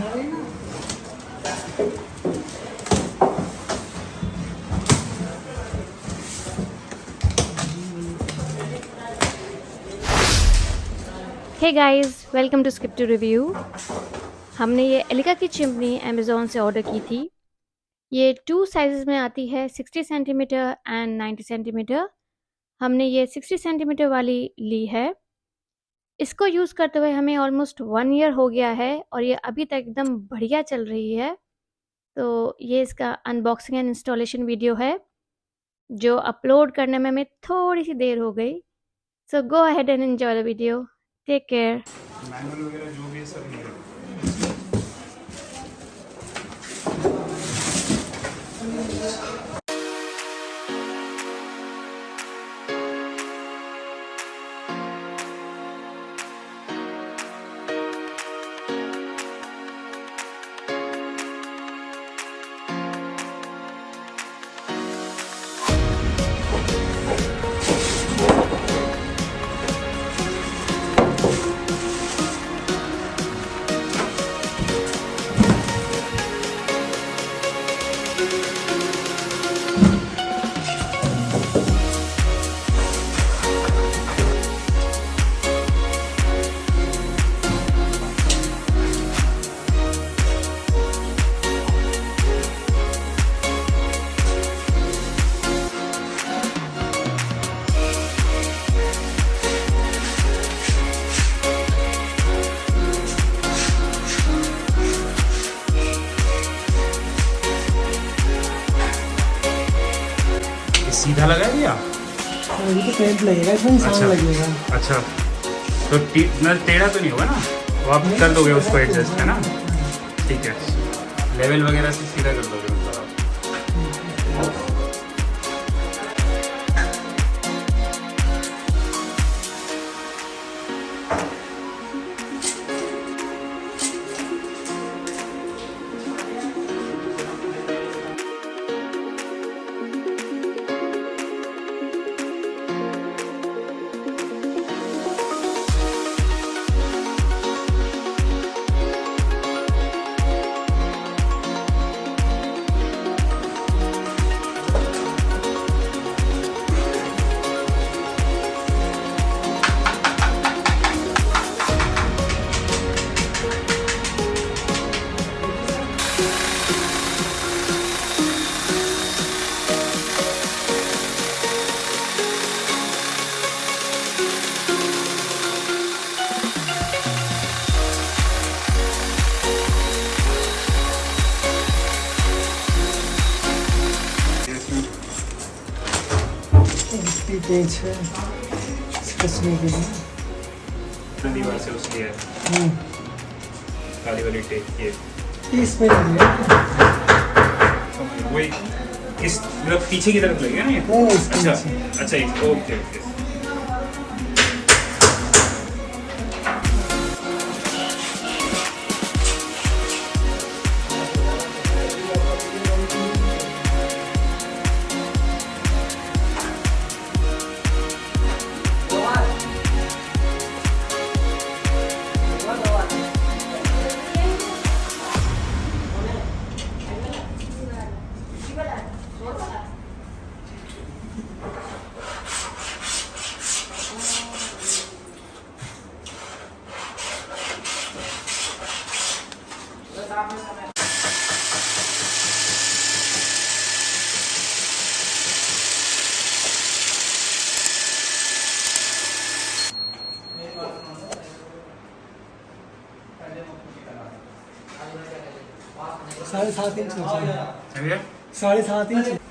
Hey guys, welcome to skip to review. हमने ये Elika की चिमनी अमेज़ॉन से ऑर्डर की थी। ये 2 साइज़ में आती है, 60 सेंटीमीटर एंड 90 सेंटीमीटर। हमने ये 60 सेंटीमीटर वाली ली है। इसको यूज़ करते हुए हमें ऑलमोस्ट 1 ईयर हो गया है और ये अभी तक एकदम बढ़िया चल रही है। तो ये इसका अनबॉक्सिंग एंड इंस्टॉलेशन वीडियो है, जो अपलोड करने में हमें थोड़ी सी देर हो गई। So go ahead and enjoy the video. Take care. Manual वगैरह जो भी है सब नहीं है। सीधा लगा है भैया? ये तो पेंट लगेगा, इसमें निशान लगेगा। अच्छा, तो टेढ़ा तो नहीं होगा ना? वो आप कर दोगे उसको एडजस्ट, है ना? ठीक है, लेवल वगैरह से सीधा कर दोगे मतलब आप। पेज है कसने के लिए, दीवार से उसकी है काली वाली टेप ये इसमें लगी है। वही इस मतलब पीछे की तरफ लगेगा ना ये? अच्छा अच्छा, ओके ओके। साढ़े 7 इंच, भैया 7.5 इंच।